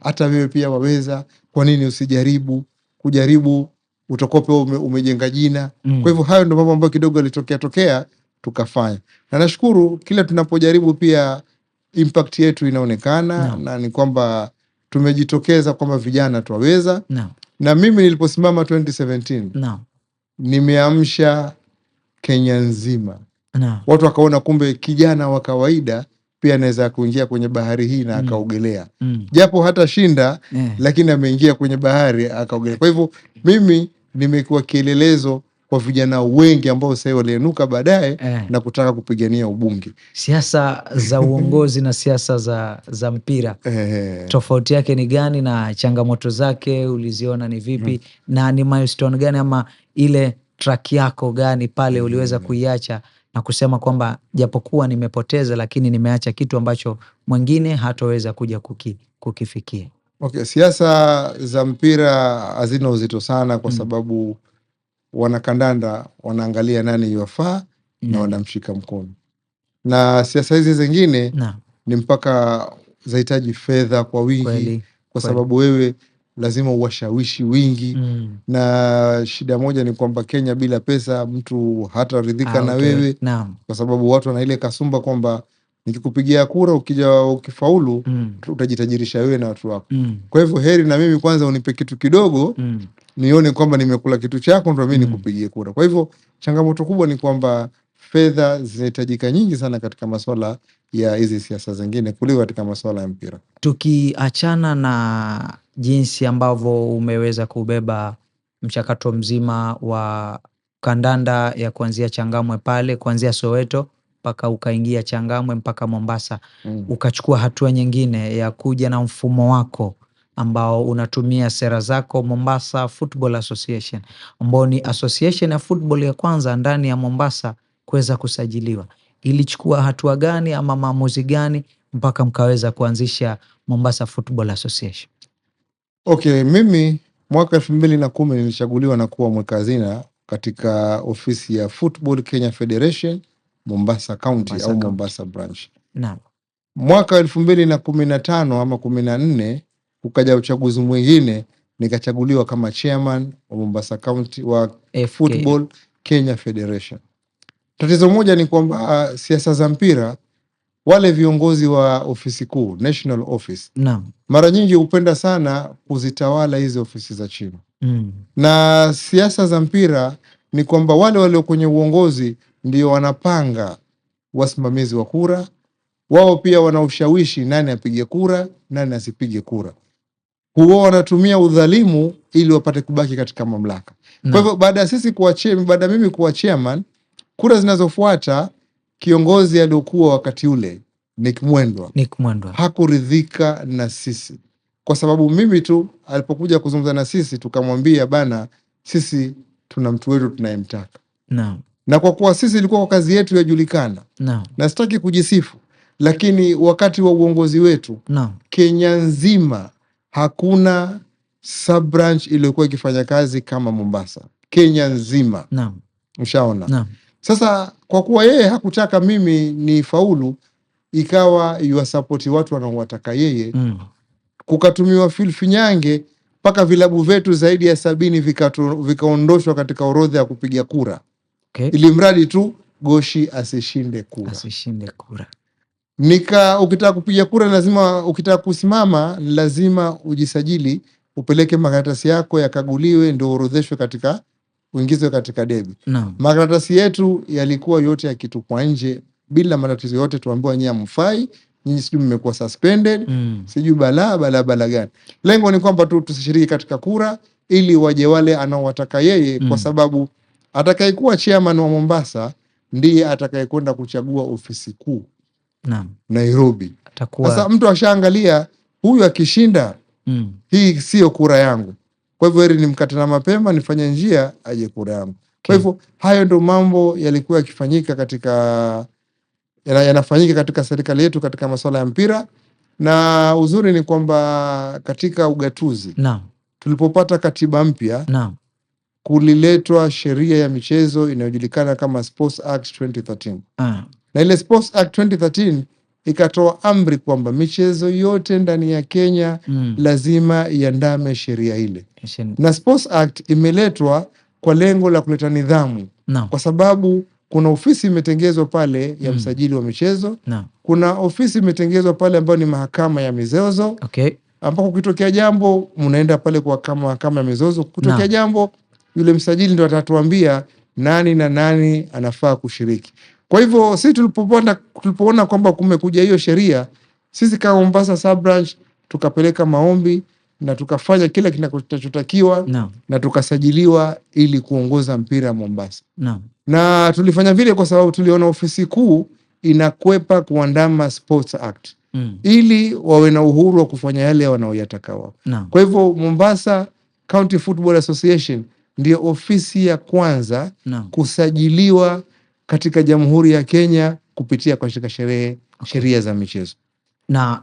hata wewe pia waweza, kwa nini usijaribu? Kujaribu utakope umejenga jina. Kwa hivyo hayo ndio mambo ambayo kidogo yalitokea tukafanya. Na nashukuru kila tunapojaribu pia impact yetu inaonekana. Na ni kwamba tumejitokeza kwamba vijana tuwaweza. Na mimi niliposimama 2017 nimeamsha Kenya nzima. Watu wakaona kumbe kijana wa kawaida pia anaweza kuingia kwenye bahari hii na akaogelea. Japo hata shinda lakini ameingia kwenye bahari akaogelea. Kwa hivyo mimi nimekuwa kielelezo kwa vijana wengi ambao sasa walienuka baadaye na kutaka kupigania ubunge. Siasa za uongozi na siasa za mpira, tofauti yake ni gani na changamoto zake uliziona ni vipi? Na ni milestone gani ama ile track yako gani pale uliweza kuiacha na kusema kwamba japokuwa nimepoteza lakini nimeacha kitu ambacho mwingine hataweza kuja kukifikia? Okay, siasa za mpira hazina uzito sana kwa sababu wanakandanda wanaangalia nani yuwafaa na wanamshika mkono. Na siasa hizi zingine ni mpaka zahitaji fedha kwa wingi, kwa sababu wewe lazima uwashawishi wingi. Na shida moja ni kwamba Kenya bila pesa mtu hataridhika na wewe. Kwa sababu watu wana ile kasumba kwamba nikikupigia kura ukifaulu utajitajirisha wewe na watu wako. Kwa hivyo heri na mimi kwanza unipe kitu kidogo nione kwamba nimekula kitu chako ndio mimi nikupigie kura. Kwa hivyo changamoto kubwa ni kwamba fedha zinahitajika nyingi sana katika masuala ya hizi siasa zingine kuliko katika masuala ya mpira. Tukiachana na jinsi ambavyo umeweza kubeba mchakato mzima wa kandanda ya kuanzia Changamwe pale, kuanzia Soweto mpaka ukaingia Changamwe mpaka Mombasa, ukachukua hatua nyingine ya kuja na mfumo wako ambao unatumia sera zako, Mombasa Football Association, ambao ni association ya football ya kwanza ndani ya Mombasa kuweza kusajiliwa. Ilichukua hatua gani ama maamuzi gani mpaka mkaweza kuanzisha Mombasa Football Association? Okay, mimi mwaka 2010 nilichaguliwa na kuwa mweka hazina katika ofisi ya Football Kenya Federation Mombasa County au Mombasa branch. Mwaka 2015 ama 14 ukaja uchaguzi mwingine, nikachaguliwa kama chairman wa Mombasa County wa Football Kenya Federation. Tatizo moja ni kwamba siasa za mpira, wale viongozi wa ofisi kuu, national office, mara nyingi hupenda sana kuzitawala hizi ofisi za chini. Na siasa za mpira ni kwamba wale walio kwenye uongozi ndio wanapanga wasimamizi wa kura, wao pia wana ushawishi nani apige kura, nani asipige kura. Huwa wanatumia udhalimu ili wapate kubaki katika mamlaka. Kwa hivyo baada mimi kuwa chairman, kura zinazofuata kiongozi aliokuwa wakati ule Nick Mwendwa hakuridhika na sisi, kwa sababu mimi tu alipokuja kuzungumza na sisi tukamwambia bana, sisi tuna mtu wetu tunayemtaka. Na kwa kuwa sisi ilikuwa kwa kazi yetu yajulikana, na sitaki kujisifu, lakini wakati wa uongozi wetu Kenya nzima hakuna sub branch iliyokuwa ikifanya kazi kama Mombasa. Kenya nzima. Mshaona? Sasa kwa kuwa yeye hakutaka mimi ni faulu, ikawa yuwasapoti watu wanaowataka yeye, kukatumiwa filfinyange mpaka vilabu vetu zaidi ya 70 vikaondoshwa katika orodha ya kupiga kura. Ili mradi tu Goshi asishinde kura. Ukitaka kupiga kura lazima, ukitaka kusimama lazima ujisajili, upeleke makaratasi yako yakaguliwe, ndio orodheshwe katika uingizwe katika debi. Makaratasi yetu yalikuwa yote yakitupwa nje bila matatizo yote, tuambiwa nyinyi hamfai, nyinyi sijui mmekuwa suspended, sijui bala gani. Lengo ni kwamba tu tusishiriki katika kura ili waje wale anaowataka yeye, kwa sababu atakayekuwa chairman wa Mombasa ndiye atakayekwenda kuchagua ofisi kuu Nairobi. Sasa mtu ashaangalia huyu akishinda, hii sio kura yangu, kwa hivyo heri nimkate na mapema, nifanye njia aje kura yangu. Kwa hivyo hayo ndo mambo yalikuwa yakifanyika yanafanyika katika serikali yetu katika masuala ya mpira. Na uzuri ni kwamba katika ugatuzi tulipopata katiba mpya, kuliletwa sheria ya michezo inayojulikana kama Sports Act 2013. Na ile Sports Act 2013 ikatoa amri kwamba michezo yote ndani ya Kenya lazima iandame sheria ile. Na Sports Act imeletwa kwa lengo la kuleta nidhamu, kwa sababu kuna ofisi imetengezwa pale ya msajili wa michezo, kuna ofisi imetengezwa pale ambayo ni mahakama ya mizozo, ambako kutokea jambo mnaenda pale kwa mahakama ya mizozo, kutokea jambo yule msajili ndio atatuambia nani na nani anafaa kushiriki. Kwa hivyo sisi tulipoona kwamba kumekuja hiyo sheria, sisi kama Mombasa sub branch tukapeleka maombi na tukafanya kila kinachotakiwa na tukasajiliwa ili kuongoza mpira Mombasa. Na tulifanya vile kwa sababu tuliona ofisi kuu inakwepa kuandama Sports Act ili wawe na uhuru wa kufanya yale wanaoyataka wao. Kwa hivyo Mombasa County Football Association ndio ofisi ya kwanza kusajiliwa katika Jamhuri ya Kenya kupitia katika sheria za michezo. Na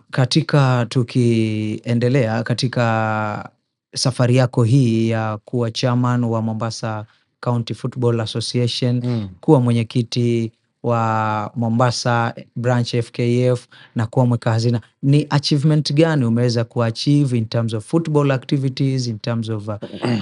tukiendelea katika safari yako hii ya kuwa chairman wa Mombasa County Football Association, kuwa mwenyekiti wa Mombasa branch FKF na kuwa mweka hazina, ni achievement gani umeweza kuachieve in terms of football activities, in terms of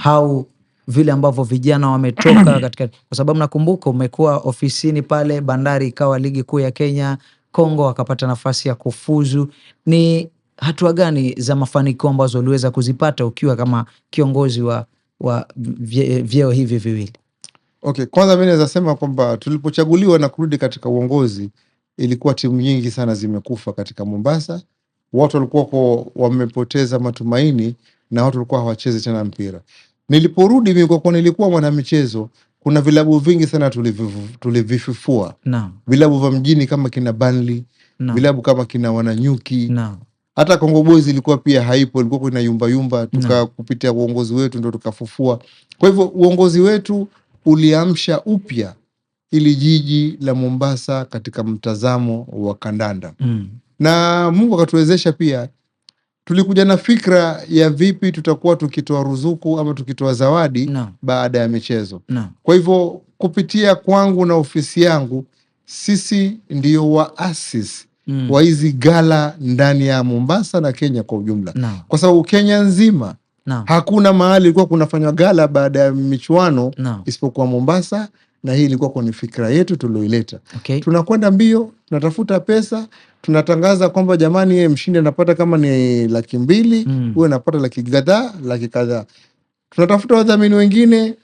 how vile ambavyo vijana wametoka katika, kwa sababu nakumbuka umekuwa ofisini pale Bandari ikawa ligi kuu ya Kenya, Kongo wakapata nafasi ya kufuzu. Ni hatua gani za mafanikio ambazo uliweza kuzipata ukiwa kama kiongozi wa vyeo hivi viwili? Kwanza mimi naweza sema kwamba tulipochaguliwa na kurudi katika uongozi, ilikuwa timu nyingi sana zimekufa katika Mombasa. Watu walikuwa wamepoteza matumaini na watu walikuwa hawachezi tena mpira. Niliporudi mimi kwa kuwa nilikuwa mwanamichezo, kuna vilabu vingi sana tulivifufua. Vilabu vya mjini kama kina Burnley, vilabu kama kina Wananyuki. Hata Kongo Boys ilikuwa pia haipo, ilikuwa kuna yumba kupitia uongozi wetu ndio tukafufua. Kwa hivyo uongozi wetu uliamsha upya ili jiji la Mombasa katika mtazamo wa kandanda. Na Mungu akatuwezesha pia, tulikuja na fikra ya vipi tutakuwa tukitoa ruzuku ama tukitoa zawadi baada ya michezo. Kwa hivyo kupitia kwangu na ofisi yangu, sisi ndio waasisi wa hizi gala ndani ya Mombasa na Kenya kwa ujumla. Kwa sababu Kenya nzima hakuna mahali ilikuwa kunafanywa gala baada ya michuano isipokuwa Mombasa, na hii ilikuwa kwa fikra yetu tulioileta. Tunakwenda mbio, tunatafuta pesa, tunatangaza kwamba jamani, mshindi anapata kama ni 200,000, huyo anapata laki kadhaa. Tunatafuta wadhamini wengine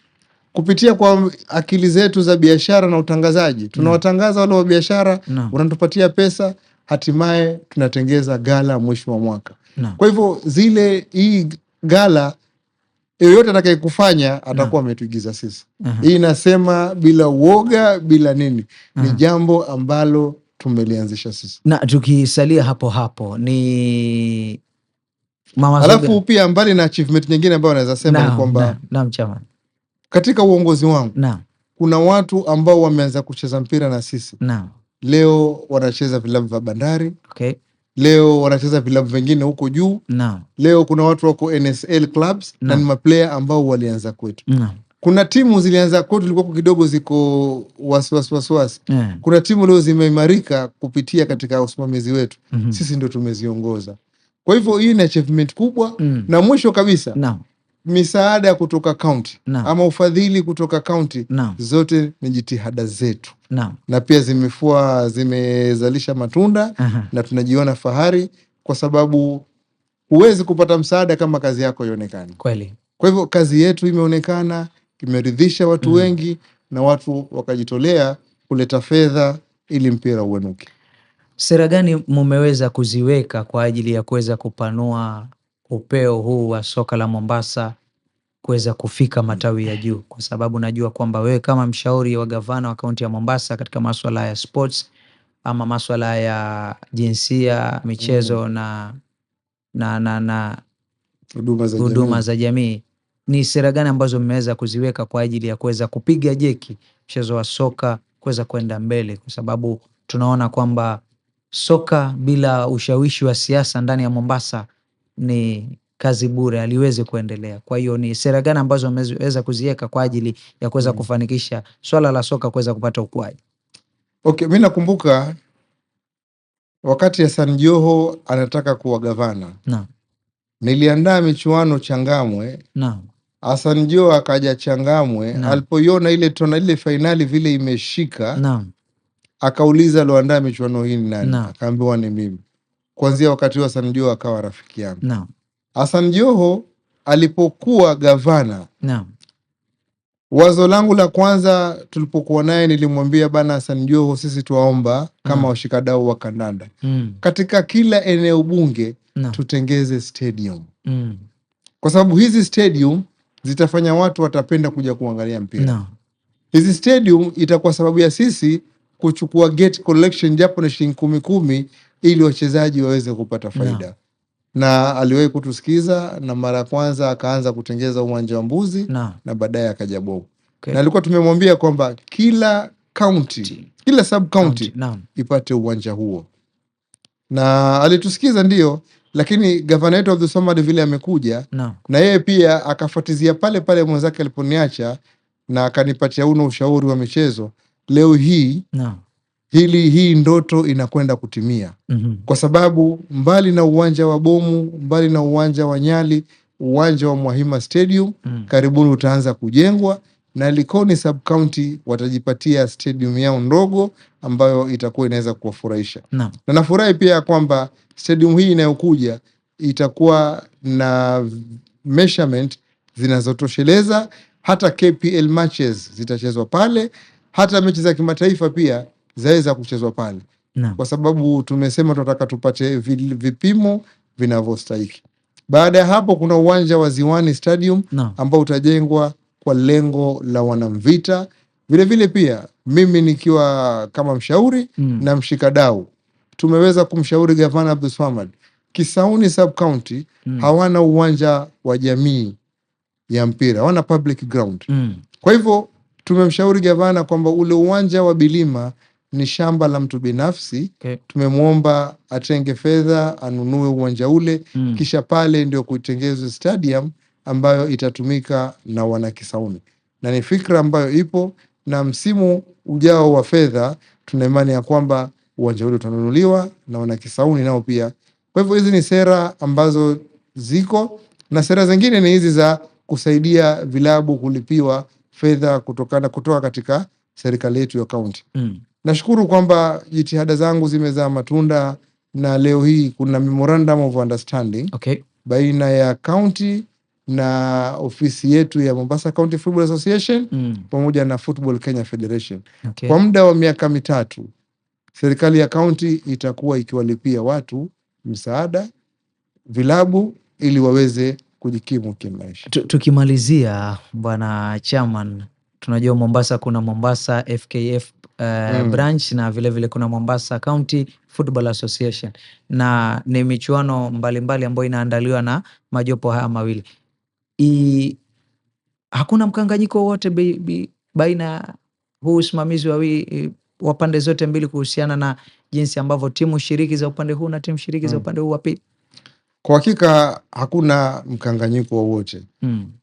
kupitia kwa akili zetu za biashara na utangazaji. Tunawatangaza wale wa biashara, wanatupatia pesa, hatimaye tunatengeza gala mwisho wa mwaka. Kwa hivyo hii gala yoyote atakaye kufanya atakuwa ametuigiza sisi. Hii nasema bila uoga, bila nini. Ni jambo ambalo tumelianzisha sisi. Na tukisalia hapo ni alafu pia mbali na achievement nyingine ambayo naweza sema ni kwamba katika uongozi wangu kuna watu ambao wameanza kucheza mpira na sisi. leo wanacheza vilabu vya Bandari, Okay. leo wanacheza vilabu vingine huko juu. Naam. Leo kuna watu wako NSL clubs na ni maplayer ambao walianza kwetu. Naam. Kuna timu zilianza kwetu ilikuwa kidogo ziko wasiwasi. Yeah. Kuna timu leo zimeimarika kupitia katika usimamizi wetu. Sisi ndio tumeziongoza. Kwa hivyo hii ni achievement kubwa. Na mwisho kabisa, Naam, misaada kutoka kaunti ama ufadhili kutoka kaunti, zote ni jitihada zetu. Na pia zimezalisha matunda. Na tunajiona fahari kwa sababu huwezi kupata msaada kama kazi yako ionekane. Kweli. Kwa hivyo kazi yetu imeonekana, imeridhisha watu wengi, na watu wakajitolea kuleta fedha ili mpira uenuke. Sera gani mumeweza kuziweka kwa ajili ya kuweza kupanua upeo huu wa soka la Mombasa kuweza kufika matawi ya juu? Kwa sababu najua kwamba wewe kama mshauri wa gavana wa kaunti ya Mombasa katika masuala ya sports ama masuala ya jinsia, michezo na huduma za jamii, ni sera gani ambazo mmeweza kuziweka kwa ajili ya kuweza kupiga jeki mchezo wa soka kuweza kwenda mbele? Kwa sababu tunaona kwamba soka bila ushawishi wa siasa ndani ya Mombasa ni kazi bure, aliwezi kuendelea. Kwa hiyo ni sera gani ambazo mmeweza kuziweka kwa ajili ya kuweza kufanikisha swala la soka kuweza kupata ukuaji? Okay, mimi nakumbuka wakati Hassan Joho anataka kuwa gavana. Niliandaa michuano Changamwe. Hassan Joho akaja Changamwe. Alipoiona ile fainali vile imeshika, akauliza aloandaa michuano hii ni nani? Akaambiwa ni mimi. Kuanzia wakati huo Hassan Joho akawa rafiki yangu. Hassan Joho alipokuwa gavana, wazo langu la kwanza tulipokuwa naye, nilimwambia bana Hassan Joho, sisi tuwaomba kama washikadau wa kandanda, katika kila eneo bunge tutengeze stadium. Kwa sababu hizi stadium zitafanya watu watapenda kuja kuangalia mpira. Hizi stadium itakuwa sababu ya sisi kuchukua gate collection japo na shilingi 10 ili wachezaji waweze kupata faida. Na aliwahi kutusikiza, na mara ya kwanza akaanza kutengeza uwanja wa Mbuzi na baadaye akaja Bogo. Na alikuwa tumemwambia kwamba kila county, kila sub county ipate uwanja huo. Na alitusikiza ndio, lakini gavana wetu Abdulswamad vile amekuja na yeye pia akafuatizia pale pale mwenzake aliponiacha, na akanipatia ushauri wa michezo. Leo hii hii ndoto inakwenda kutimia. Kwa sababu mbali na uwanja wa Bomu, mbali na uwanja wa Nyali, uwanja wa Mwahima Stadium karibuni utaanza kujengwa, na Likoni sub county watajipatia stadium yao ndogo ambayo itakuwa inaweza kuwafurahisha. Na nafurahi pia kwamba stadium hii inayokuja itakuwa na measurement zinazotosheleza, hata KPL matches zitachezwa pale, hata mechi za kimataifa pia zaweza kuchezwa pale. Kwa sababu tumesema tunataka tupate vipimo vinavyostahili. Baada ya hapo kuna uwanja wa Ziwani Stadium ambao utajengwa kwa lengo la wanamvita. Vile vile pia mimi nikiwa kama mshauri na mshikadau, tumeweza kumshauri gavana Abdulswamad, Kisauni sub county hawana uwanja wa jamii ya mpira, hawana public ground. Kwa hivyo tumemshauri gavana kwamba ule uwanja wa Bilima ni shamba la mtu binafsi. Tumemwomba atenge fedha anunue uwanja ule, kisha pale ndio kuitengezwe stadium ambayo itatumika na wana Kisauni, na ni fikra ambayo ipo, na msimu ujao wa fedha tuna imani ya kwamba uwanja ule utanunuliwa na wana Kisauni nao pia. Kwa hivyo hizi ni sera ambazo ziko, na sera zingine ni hizi za kusaidia vilabu kulipiwa fedha kutoka katika serikali yetu ya kaunti. Nashukuru kwamba jitihada zangu zimezaa matunda, na leo hii kuna memorandum of understanding baina ya kaunti na ofisi yetu ya Mombasa County Football Association pamoja na Football Kenya Federation. Kwa muda wa miaka 3 serikali ya kaunti itakuwa ikiwalipia watu msaada, vilabu, ili waweze kujikimu kimaisha. Tukimalizia Bwana Chairman, tunajua Mombasa kuna Mombasa FKF branch na vile vile kuna Mombasa County Football Association, na ni michuano mbalimbali ambayo inaandaliwa na majopo haya mawili. Hakuna mkanganyiko wote baina huu usimamizi wa pande zote mbili kuhusiana na jinsi ambavyo timu shiriki za upande huu na timu shiriki za upande huu wa pili? Kwa hakika hakuna mkanganyiko wowote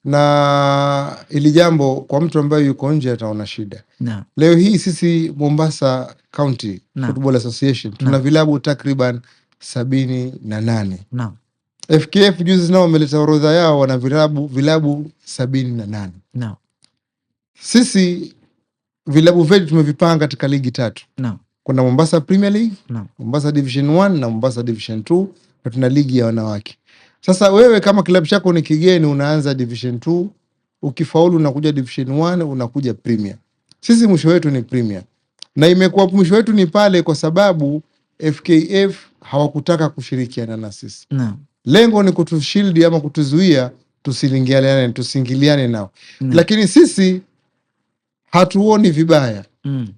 na ili jambo kwa mtu ambaye yuko nje ataona shida. Leo hii sisi Mombasa County Football Association tuna vilabu takriban 78. FKF juzi nao wameleta orodha yao, wana vilabu 78. Sisi vilabu vyetu tumevipanga katika ligi 3. Kuna Mombasa Premier League, Mombasa Division 1 na Mombasa Division 2, na tuna ligi ya wanawake. Sasa wewe kama klabu chako ni kigeni, unaanza Division 2, ukifaulu unakuja Division 1, unakuja Premier. Sisi mwisho wetu ni Premier. Na imekuwa mwisho wetu ni pale kwa sababu FKF hawakutaka kushirikiana na sisi. Lengo ni kutushield ama kutuzuia tusingiliane nao. Lakini sisi hatuoni vibaya.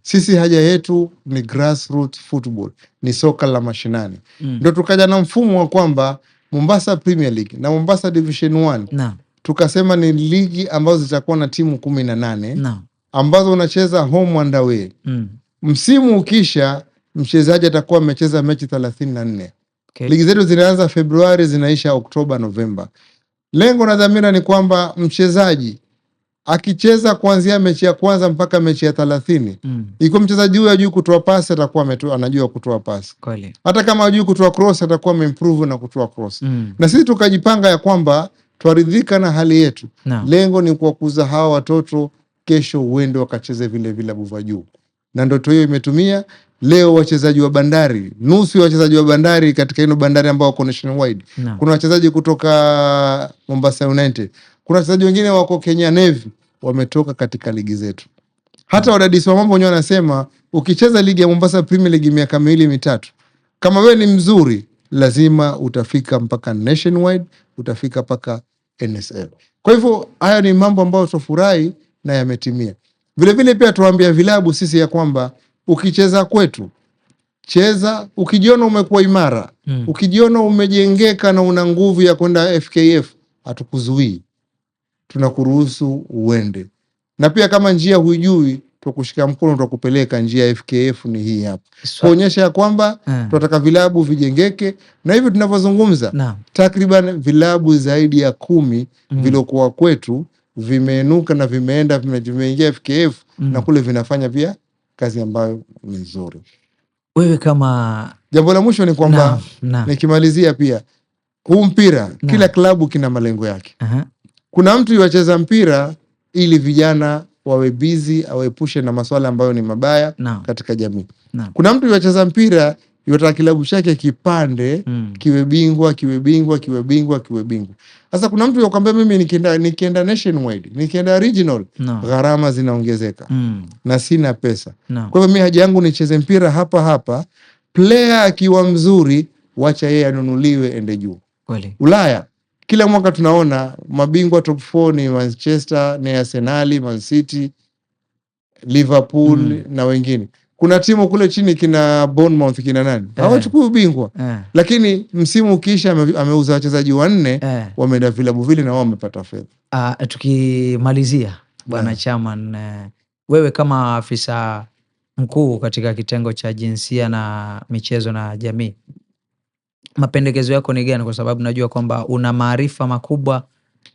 Sisi haja yetu ni grassroots football, ni soka la mashinani. Ndio tukaja na mfumo wa kwamba Mombasa Premier League na Mombasa Division 1 tukasema ni ligi ambazo zitakuwa na timu 18 ambazo unacheza home and away. Msimu ukisha, mchezaji atakuwa amecheza mechi 34. Ligi zetu zinaanza Februari, zinaisha Oktoba, Novemba. Lengo na dhamira ni kwamba mchezaji akicheza kuanzia mechi ya kwanza mpaka mechi ya 30, iko mchezaji huyo ajui kutoa pasi, atakuwa anajua kutoa pasi. Hata kama ajui kutoa cross, atakuwa ameimprove na kutoa cross. Na sisi tukajipanga ya kwamba twaridhika na hali yetu. Lengo ni kuwakuza hawa watoto, kesho uende wakacheze vile vilabu vya juu. Na ndoto hiyo imetumia. Leo wachezaji wa Bandari, nusu ya wachezaji wa Bandari katika ino Bandari ambao wako nationwide. Kuna wachezaji kutoka Mombasa United. Kuna wachezaji wengine wako Kenya Navy, wametoka katika ligi zetu. Hata wadadisi wa mambo wenyewe wanasema ukicheza ligi ya Mombasa Premier League miaka 2-3, kama wewe ni mzuri, lazima utafika mpaka nationwide, utafika mpaka NSL. Kwa hivyo haya ni mambo ambayo tufurahi na yametimia. Vile vile pia tuambia vilabu sisi ya kwamba ukicheza kwetu, cheza ukijiona umekuwa imara, ukijiona umejengeka na una nguvu ya kwenda FKF, hatukuzuii. Tunakuruhusu uende. Na pia kama njia huijui, tukushika mkono, tukupeleka njia ya FKF ni hii hapa. Kuonyesha ya kwamba tunataka vilabu vijengeke, na hivi tunavyozungumza takriban vilabu zaidi ya 10 vilokuwa kwetu vimeinuka na vimeingia FKF na kule vinafanya pia kazi ambayo ni nzuri. Wewe kama jambo la mwisho ni kwamba nikimalizia pia huu mpira kila klabu kina malengo yake. Kuna mtu yuacheza mpira ili vijana wawe busy, awaepushe na masuala ambayo ni mabaya katika jamii. Kuna mtu yuacheza mpira yotaka kilabu chake kipande, kiwe bingwa. Sasa kuna mtu yakwambia mimi nikienda nationwide, nikienda regional, gharama zinaongezeka na sina pesa. Kwa hivyo mimi haja yangu nicheze mpira hapa. Player akiwa mzuri, wacha yeye anunuliwe ende juu. Ulaya kila mwaka tunaona mabingwa top 4 ni Manchester, ni Arsenal, Man City, Liverpool na wengine. Kuna timu kule chini kina Bournemouth, kina nani? Hawachukui ubingwa. Lakini msimu ukisha ameuza wachezaji 4, wameenda vilabu vile na wao wamepata fedha. Tukimalizia Bwana Chairman, wewe kama afisa mkuu katika kitengo cha jinsia na michezo na jamii, mapendekezo yako ni gani? Kwa sababu najua kwamba una maarifa makubwa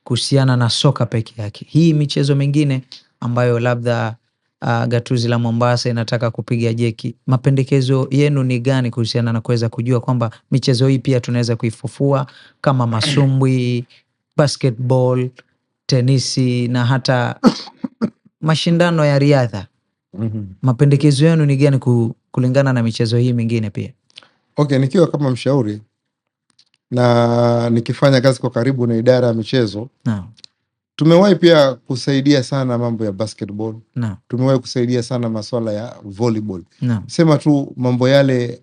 kuhusiana na soka peke yake. Hii michezo mingine ambayo labda gatuzi la Mombasa inataka kupiga jeki, mapendekezo yenu ni gani kuhusiana na kuweza kujua kwamba michezo hii pia tunaweza kuifufua kama masumbwi, basketball, tenisi na hata mashindano ya riadha? Mapendekezo yenu ni gani kulingana na michezo hii mingine pia? Okay, nikiwa kama mshauri na nikifanya kazi kwa karibu na idara ya michezo, tumewahi pia kusaidia sana mambo ya basketball. Tumewahi kusaidia sana masuala ya volleyball. Sema tu mambo yale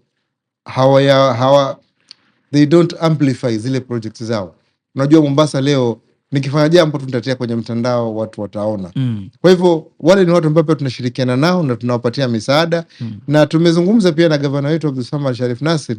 they don't amplify zile projects zao. Unajua Mombasa leo nikifanya jambo tunatatia kwenye mtandao, watu wataona. Kwa hivyo wale ni watu ambao pia tunashirikiana nao na tunawapatia misaada. Na tumezungumza pia na gavana wetu Abdulswamad Sharif Nassir,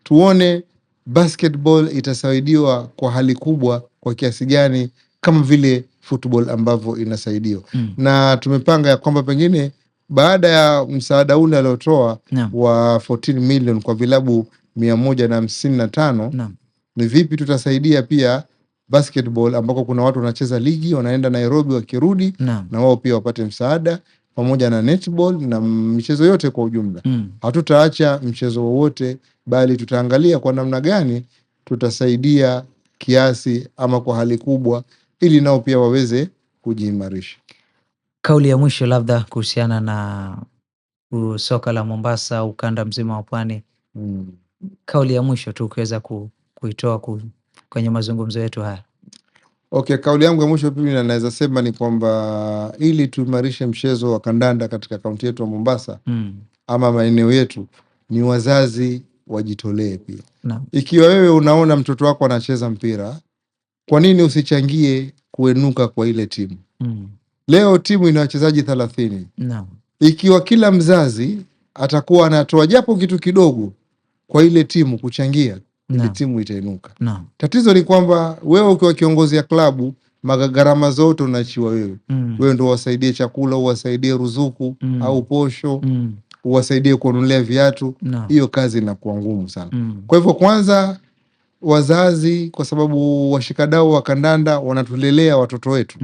tuone basketball itasaidiwa kwa hali kubwa kwa kiasi gani kama vile football ambavyo inasaidiwa. Na tumepanga ya kwamba pengine baada ya msaada ule aliotoa Naam. wa 14 million kwa vilabu 155, Naam. ni vipi tutasaidia pia basketball ambako kuna watu wanacheza ligi wanaenda Nairobi, wakirudi Naam. na wao pia wapate msaada, pamoja na netball na michezo yote kwa ujumla. Hatutaacha mchezo wowote, bali tutaangalia kwa namna gani tutasaidia kiasi ama kwa hali kubwa, ili nao pia waweze kujiimarisha. Kauli ya mwisho labda kuhusiana na soka la Mombasa, ukanda mzima wa pwani. Kauli ya mwisho tu ukiweza kuitoa kwenye mazungumzo yetu haya. Okay, kauli yangu ya mwisho pia naweza sema ni kwamba ili tuimarishe mchezo wa kandanda katika kaunti yetu ya Mombasa ama maeneo yetu, ni wazazi wajitolee pia. Ikiwa wewe unaona mtoto wako anacheza mpira, kwa nini usichangie kuenuka kwa ile timu? Leo timu ina wachezaji 30. Ikiwa kila mzazi atakuwa anatoa japo kitu kidogo kwa ile timu kuchangia, ile timu itainuka. Tatizo ni kwamba wewe ukiwa kiongozi ya klabu, gharama zote unaachiwa wewe. Wewe ndio uwasaidie chakula, uwasaidie ruzuku au posho, uwasaidie kununulia viatu. Hiyo kazi inakuwa ngumu sana. Kwa hivyo kwanza wazazi, kwa sababu washikadau wa kandanda wanatulelea watoto wetu,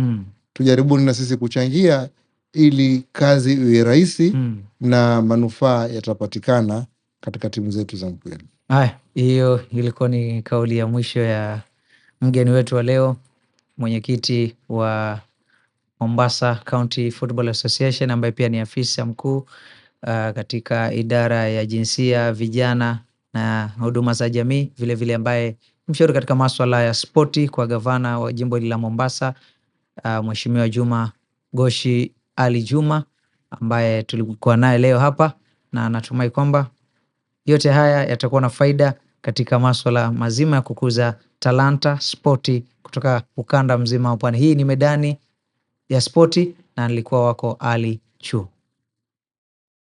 tujaribuni na sisi kuchangia ili kazi iwe rahisi na manufaa yatapatikana katika timu zetu za mpira. Haya, hiyo ilikuwa ni kauli ya mwisho ya mgeni wetu wa leo, mwenyekiti wa Mombasa County Football Association, ambaye pia ni afisa mkuu katika idara ya jinsia, vijana na huduma za jamii, vile ambaye mshauri katika masuala ya spoti kwa gavana wa jimbo la Mombasa, Mheshimiwa Juma Goshi Ali Juma, ambaye tulikuwa naye leo hapa, na natumai kwamba yote haya yatakuwa na faida katika masuala mazima ya kukuza talanta spoti kutoka ukanda mzima wa pwani. Hii ni Medani ya Spoti na nilikuwa wako Ali Chu.